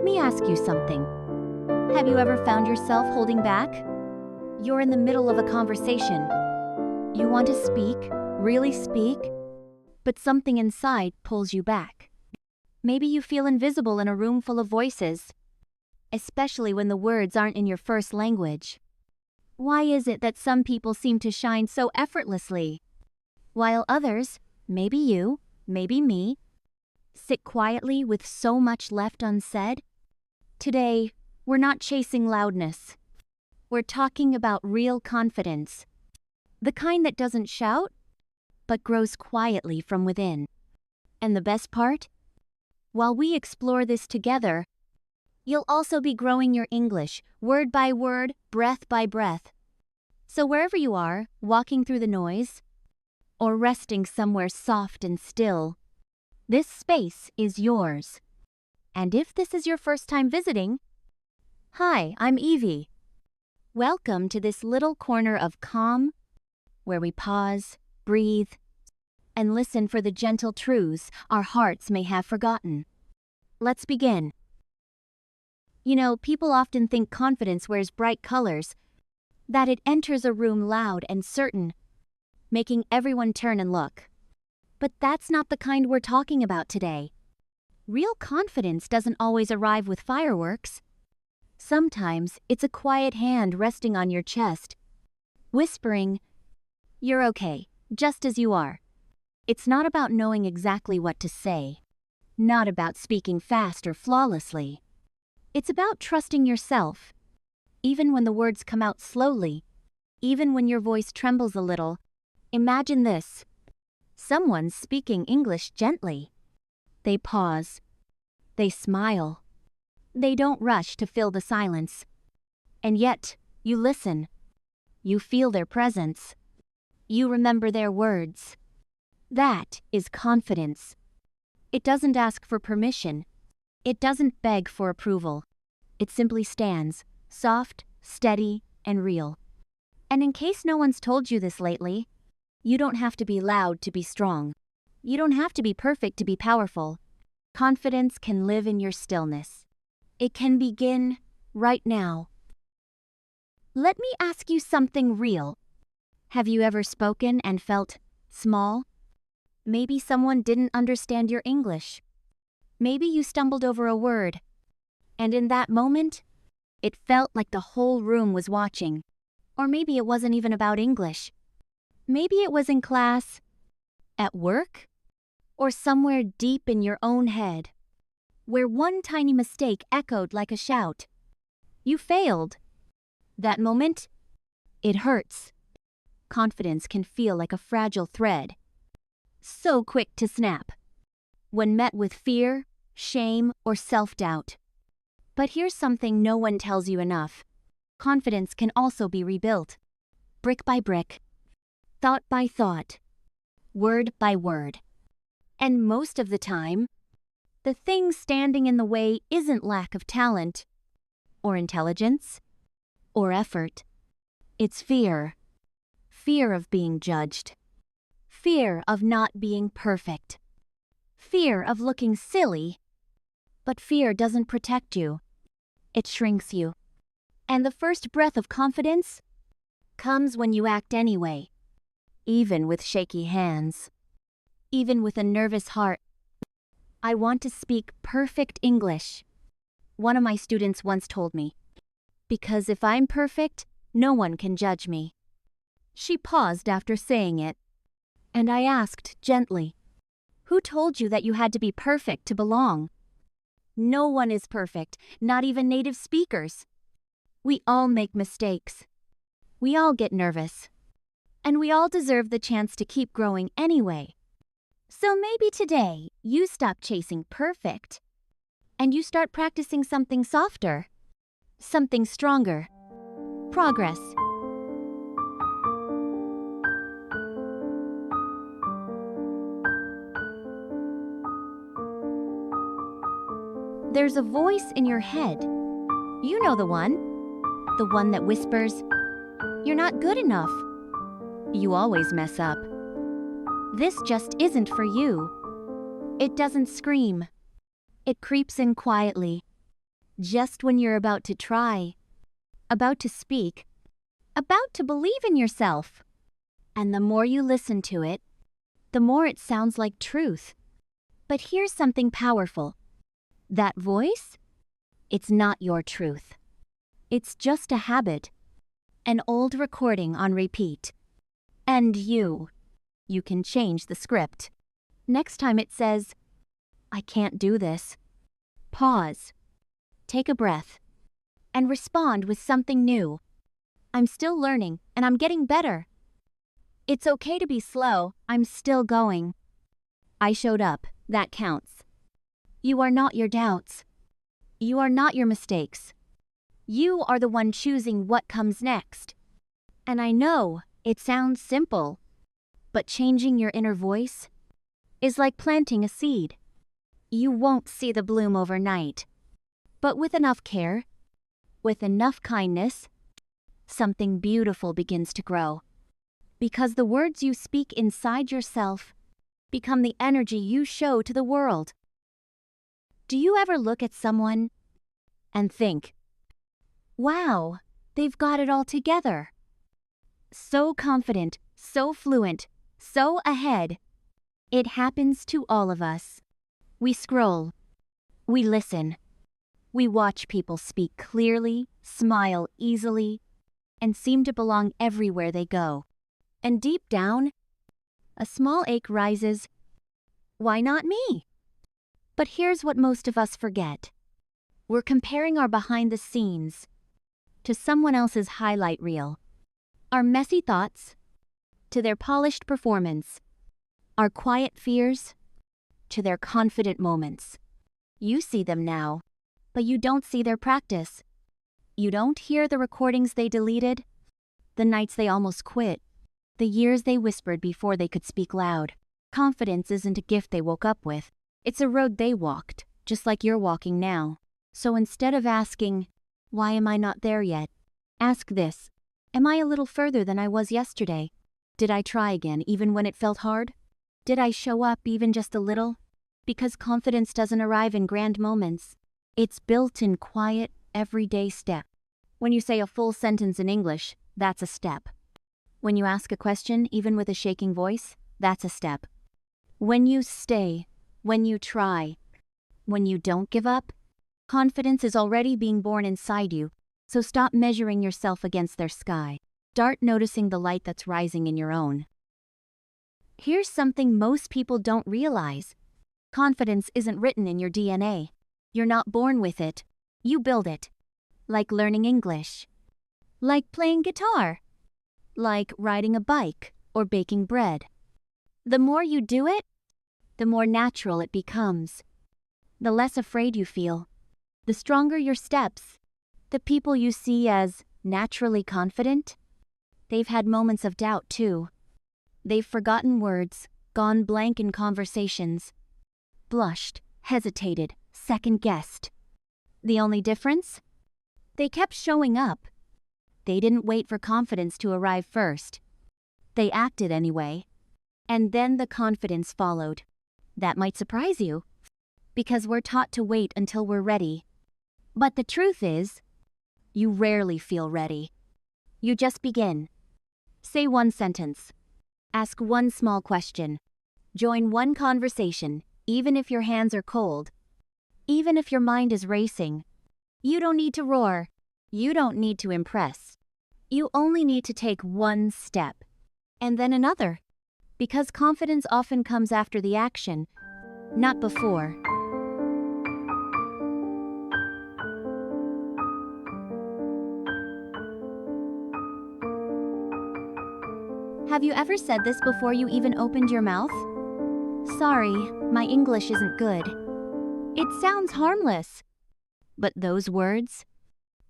Let me ask you something. Have you ever found yourself holding back? You're in the middle of a conversation. You want to speak, really speak, but something inside pulls you back. Maybe you feel invisible in a room full of voices, especially when the words aren't in your first language. Why is it that some people seem to shine so effortlessly, while others, maybe you, maybe me, sit quietly with so much left unsaid? Today, we're not chasing loudness. We're talking about real confidence. The kind that doesn't shout, but grows quietly from within. And the best part? While we explore this together, you'll also be growing your English, word by word, breath by breath. So wherever you are, walking through the noise, or resting somewhere soft and still, this space is yours. And if this is your first time visiting, hi, I'm Evie. Welcome to this little corner of calm, where we pause, breathe, and listen for the gentle truths our hearts may have forgotten. Let's begin. You know, people often think confidence wears bright colors, that it enters a room loud and certain, making everyone turn and look. But that's not the kind we're talking about today. Real confidence doesn't always arrive with fireworks. Sometimes it's a quiet hand resting on your chest, whispering, "You're okay, just as you are." It's not about knowing exactly what to say, not about speaking fast or flawlessly. It's about trusting yourself, even when the words come out slowly, even when your voice trembles a little. Imagine this. Someone's speaking English gently. They pause. They smile. They don't rush to fill the silence. And yet, you listen. You feel their presence. You remember their words. That is confidence. It doesn't ask for permission. It doesn't beg for approval. It simply stands, soft, steady, and real. And in case no one's told you this lately, you don't have to be loud to be strong. You don't have to be perfect to be powerful. Confidence can live in your stillness. It can begin right now. Let me ask you something real. Have you ever spoken and felt small? Maybe someone didn't understand your English. Maybe you stumbled over a word, and in that moment, it felt like the whole room was watching. Or maybe it wasn't even about English. Maybe it was in class, at work, or somewhere deep in your own head, where one tiny mistake echoed like a shout. You failed. That moment, it hurts. Confidence can feel like a fragile thread, so quick to snap, when met with fear, shame, or self-doubt. But here's something no one tells you enough. Confidence can also be rebuilt, brick by brick, thought by thought, word by word. And most of the time, the thing standing in the way isn't lack of talent, or intelligence, or effort. It's fear. Fear of being judged. Fear of not being perfect. Fear of looking silly. But fear doesn't protect you. It shrinks you. And the first breath of confidence comes when you act anyway, even with shaky hands, even with a nervous heart. I want to speak perfect English, one of my students once told me, because if I'm perfect, no one can judge me. She paused after saying it, and I asked gently, "Who told you that you had to be perfect to belong?" No one is perfect, not even native speakers. We all make mistakes. We all get nervous. And we all deserve the chance to keep growing anyway. So maybe today, you stop chasing perfect, and you start practicing something softer, something stronger. Progress. There's a voice in your head. You know the one that whispers, "You're not good enough. You always mess up. This just isn't for you." It doesn't scream. It creeps in quietly, just when you're about to try, about to speak, about to believe in yourself. And the more you listen to it, the more it sounds like truth. But here's something powerful. That voice? It's not your truth. It's just a habit, an old recording on repeat. And you can change the script. Next time it says, I can't do this. Pause, take a breath, and respond with something new. I'm still learning, and I'm getting better. It's okay to be slow, I'm still going. I showed up, that counts. You are not your doubts. You are not your mistakes. You are the one choosing what comes next. And I know it sounds simple, but changing your inner voice is like planting a seed. You won't see the bloom overnight, but with enough care, with enough kindness, something beautiful begins to grow. Because the words you speak inside yourself become the energy you show to the world. Do you ever look at someone and think, wow, they've got it all together? So confident, so fluent, so ahead. It happens to all of us. We scroll, we listen, we watch people speak clearly, smile easily, and seem to belong everywhere they go. And deep down, a small ache rises. Why not me? But here's what most of us forget. We're comparing our behind the scenes to someone else's highlight reel. Our messy thoughts to their polished performance. Our quiet fears to their confident moments. You see them now, but you don't see their practice. You don't hear the recordings they deleted, the nights they almost quit, the years they whispered before they could speak loud. Confidence isn't a gift they woke up with. It's a road they walked, just like you're walking now. So instead of asking, why am I not there yet? Ask this, am I a little further than I was yesterday? Did I try again even when it felt hard? Did I show up even just a little? Because confidence doesn't arrive in grand moments. It's built in quiet, everyday steps. When you say a full sentence in English, that's a step. When you ask a question, even with a shaking voice, that's a step. When you stay, when you try, when you don't give up, confidence is already being born inside you, so stop measuring yourself against their sky. Start noticing the light that's rising in your own. Here's something most people don't realize. Confidence isn't written in your DNA. You're not born with it. You build it. Like learning English. Like playing guitar. Like riding a bike or baking bread. The more you do it, the more natural it becomes. The less afraid you feel. The stronger your steps. The people you see as naturally confident, they've had moments of doubt too. They've forgotten words, gone blank in conversations, blushed, hesitated, second-guessed. The only difference? They kept showing up. They didn't wait for confidence to arrive first. They acted anyway. And then the confidence followed. That might surprise you, because we're taught to wait until we're ready. But the truth is, you rarely feel ready. You just begin. Say one sentence. Ask one small question. Join one conversation, even if your hands are cold. Even if your mind is racing. You don't need to roar. You don't need to impress. You only need to take one step. And then another. Because confidence often comes after the action, not before. Have you ever said this before you even opened your mouth? Sorry, my English isn't good. It sounds harmless. But those words,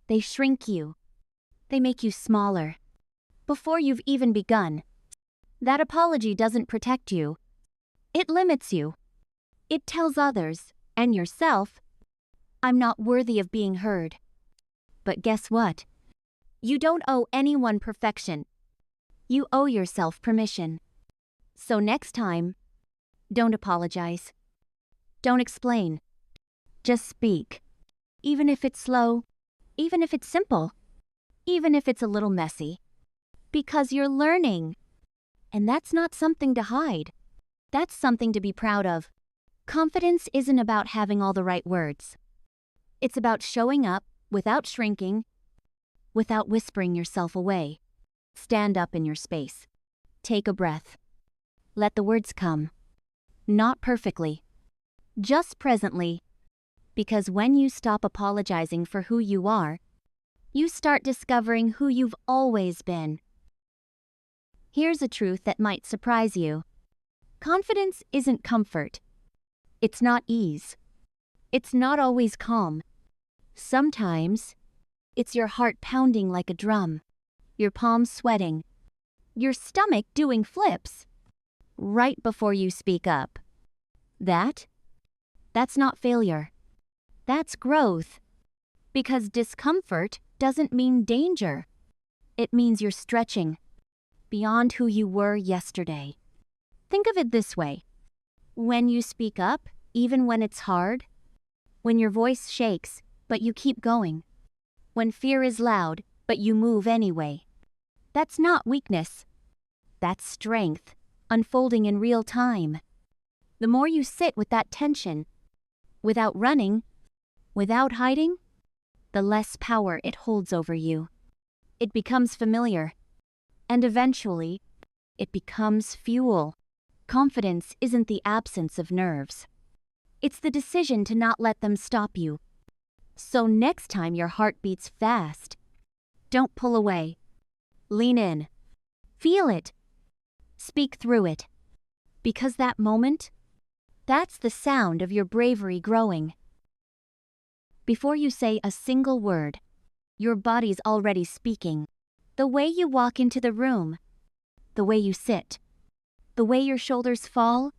they shrink you. They make you smaller. Before you've even begun. That apology doesn't protect you. It limits you. It tells others, and yourself, I'm not worthy of being heard. But guess what? You don't owe anyone perfection. You owe yourself permission. So next time, don't apologize. Don't explain. Just speak. even if it's slow, even if it's simple, even if it's a little messy. Because you're learning. And that's not something to hide. That's something to be proud of. Confidence isn't about having all the right words. It's about showing up without shrinking, without whispering yourself away. Stand up in your space. Take a breath. Let the words come. Not perfectly, just presently. Because when you stop apologizing for who you are, you start discovering who you've always been. Here's a truth that might surprise you. Confidence isn't comfort. It's not ease. It's not always calm. Sometimes, it's your heart pounding like a drum, your palms sweating, your stomach doing flips, right before you speak up. That's not failure. That's growth. Because discomfort doesn't mean danger. It means you're stretching beyond who you were yesterday. Think of it this way. When you speak up, even when it's hard, when your voice shakes, but you keep going, when fear is loud, but you move anyway, that's not weakness. That's strength, unfolding in real time. The more you sit with that tension, without running, without hiding, the less power it holds over you. It becomes familiar. And eventually, it becomes fuel. Confidence isn't the absence of nerves. It's the decision to not let them stop you. So next time your heart beats fast, don't pull away. Lean in. Feel it. Speak through it. Because that moment, that's the sound of your bravery growing. Before you say a single word, your body's already speaking. The way you walk into the room, the way you sit, the way your shoulders fall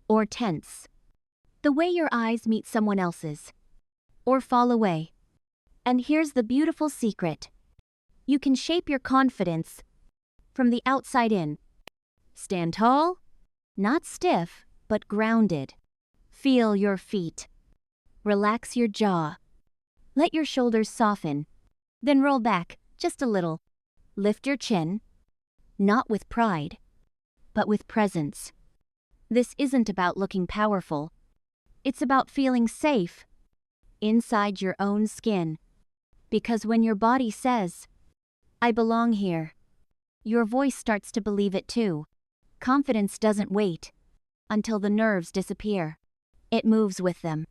or tense, the way your eyes meet someone else's or fall away. And here's the beautiful secret. You can shape your confidence from the outside in. Stand tall, not stiff, but grounded. Feel your feet. Relax your jaw. Let your shoulders soften. Then roll back just a little. Lift your chin, not with pride, but with presence. This isn't about looking powerful. It's about feeling safe inside your own skin. Because when your body says, "I belong here," your voice starts to believe it too. Confidence doesn't wait until the nerves disappear. It moves with them.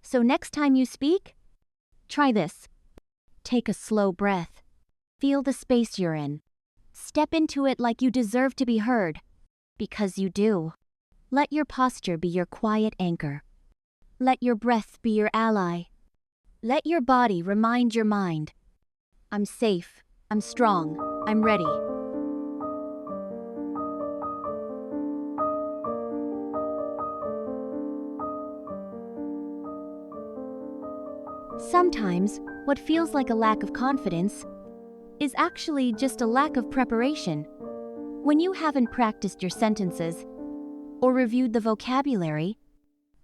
So next time you speak, try this. Take a slow breath. Feel the space you're in. Step into it like you deserve to be heard. Because you do. Let your posture be your quiet anchor. Let your breath be your ally. Let your body remind your mind, "I'm safe, I'm strong, I'm ready." Sometimes, what feels like a lack of confidence is actually just a lack of preparation. When you haven't practiced your sentences, or reviewed the vocabulary,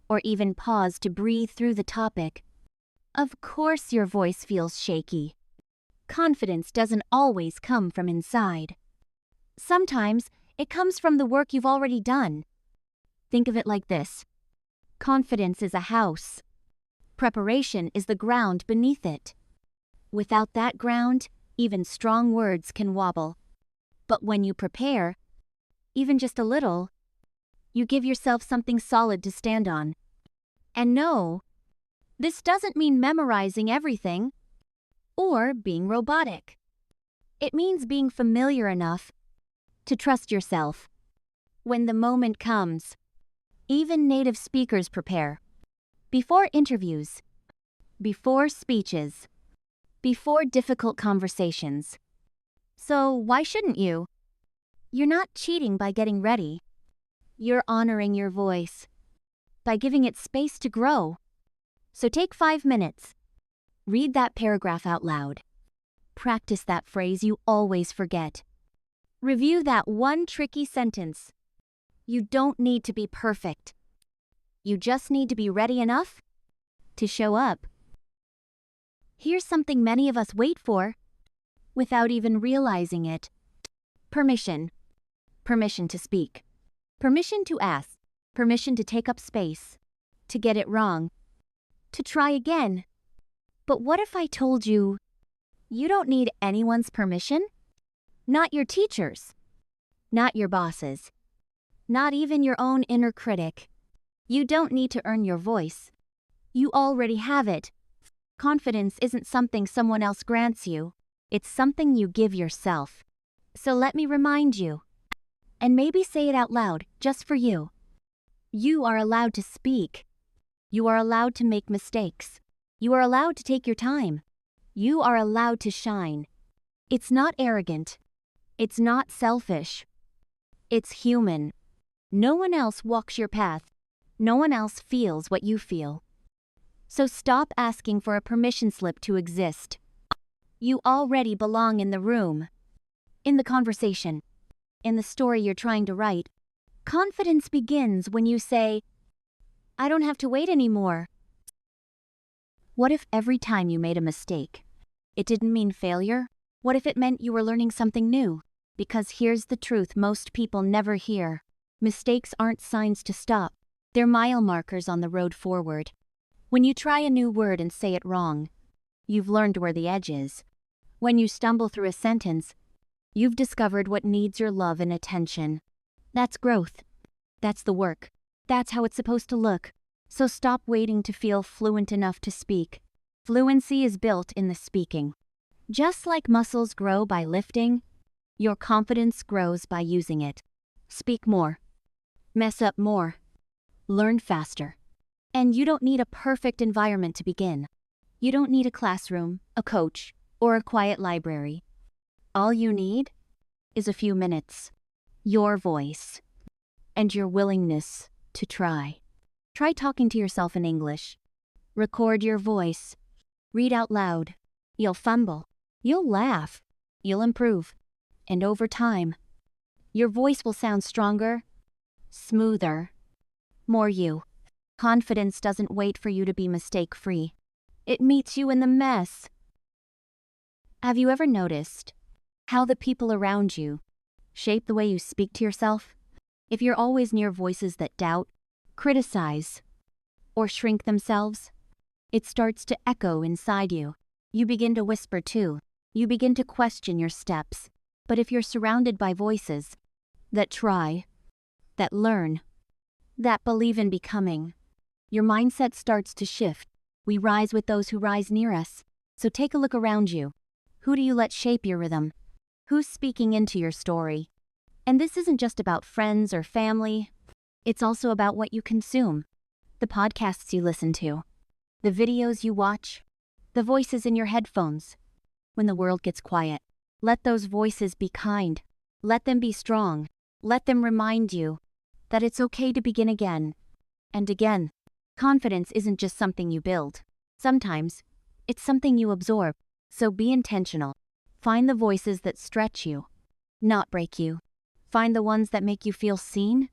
or even paused to breathe through the topic, of course your voice feels shaky. Confidence doesn't always come from inside. Sometimes it comes from the work you've already done. Think of it like this. Confidence is a house. Preparation is the ground beneath it. Without that ground, even strong words can wobble. But when you prepare, even just a little, you give yourself something solid to stand on. And no, this doesn't mean memorizing everything or being robotic. It means being familiar enough to trust yourself. When the moment comes, even native speakers prepare. Before interviews, before speeches, before difficult conversations. So why shouldn't you? You're not cheating by getting ready. You're honoring your voice by giving it space to grow. So take 5 minutes. Read that paragraph out loud. Practice that phrase you always forget. Review that one tricky sentence. You don't need to be perfect. You just need to be ready enough to show up. Here's something many of us wait for without even realizing it. Permission. Permission to speak. Permission to ask. Permission to take up space. To get it wrong. To try again. But what if I told you, you don't need anyone's permission? Not your teachers. Not your bosses. Not even your own inner critic. You don't need to earn your voice. You already have it. Confidence isn't something someone else grants you. It's something you give yourself. So let me remind you. And maybe say it out loud, just for you. You are allowed to speak. You are allowed to make mistakes. You are allowed to take your time. You are allowed to shine. It's not arrogant. It's not selfish. It's human. No one else walks your path. No one else feels what you feel. So stop asking for a permission slip to exist. You already belong in the room, in the conversation, in the story you're trying to write. Confidence begins when you say, I don't have to wait anymore. What if every time you made a mistake, it didn't mean failure? What if it meant you were learning something new? Because here's the truth most people never hear. Mistakes aren't signs to stop. They're mile markers on the road forward. When you try a new word and say it wrong, you've learned where the edge is. When you stumble through a sentence, you've discovered what needs your love and attention. That's growth. That's the work. That's how it's supposed to look. So stop waiting to feel fluent enough to speak. Fluency is built in the speaking. Just like muscles grow by lifting, your confidence grows by using it. Speak more. Mess up more. Learn faster. And you don't need a perfect environment to begin. You don't need a classroom, a coach, or a quiet library. All you need is a few minutes, your voice, and your willingness to try. Try talking to yourself in English. Record your voice. Read out loud. You'll fumble. You'll laugh. You'll improve. And over time, your voice will sound stronger, smoother, more you. Confidence doesn't wait for you to be mistake-free. It meets you in the mess. Have you ever noticed how the people around you shape the way you speak to yourself? If you're always near voices that doubt, criticize, or shrink themselves, it starts to echo inside you. You begin to whisper too. You begin to question your steps. But if you're surrounded by voices that try, that learn, that believe in becoming, your mindset starts to shift. We rise with those who rise near us. So take a look around you. Who do you let shape your rhythm? Who's speaking into your story? And this isn't just about friends or family. It's also about what you consume. The podcasts you listen to. The videos you watch. The voices in your headphones. When the world gets quiet, let those voices be kind. Let them be strong. Let them remind you that it's okay to begin again and again. Confidence isn't just something you build. Sometimes, it's something you absorb. So be intentional. Find the voices that stretch you, not break you. Find the ones that make you feel seen,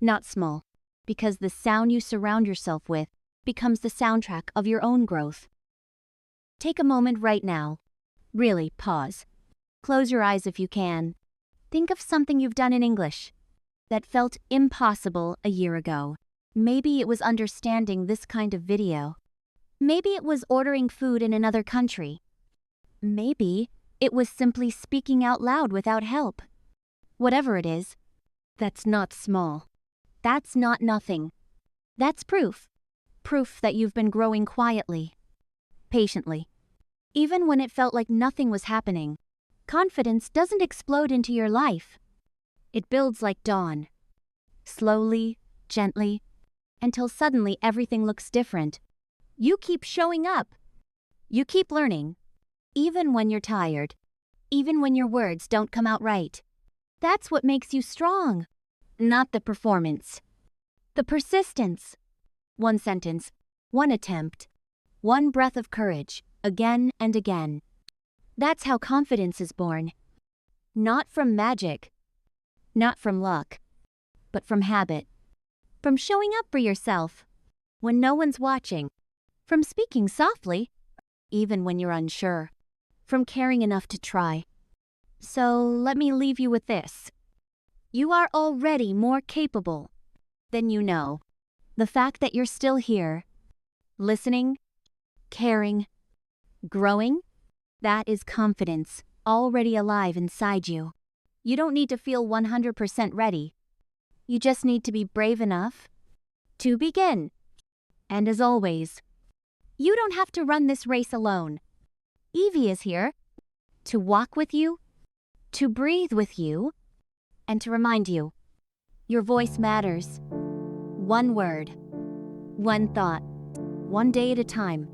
not small. Because the sound you surround yourself with becomes the soundtrack of your own growth. Take a moment right now. Really, pause. Close your eyes if you can. Think of something you've done in English that felt impossible a year ago. Maybe it was understanding this kind of video. Maybe it was ordering food in another country. Maybe it was simply speaking out loud without help. Whatever it is, that's not small. That's not nothing. That's proof. Proof that you've been growing quietly, patiently. Even when it felt like nothing was happening, confidence doesn't explode into your life. It builds like dawn. Slowly, gently, until suddenly everything looks different. You keep showing up. You keep learning. Even when you're tired. Even when your words don't come out right. That's what makes you strong. Not the performance. The persistence. One sentence. One attempt. One breath of courage. Again and again. That's how confidence is born. Not from magic. Not from luck. But from habit. From showing up for yourself when no one's watching. From speaking softly even when you're unsure, from caring enough to try. So let me leave you with this. You are already more capable than you know. The fact that you're still here, listening, caring, growing, that is confidence already alive inside you. You don't need to feel 100% ready. You just need to be brave enough to begin. And as always, you don't have to run this race alone. Evie is here to walk with you, to breathe with you, and to remind you, your voice matters. One word, one thought, one day at a time.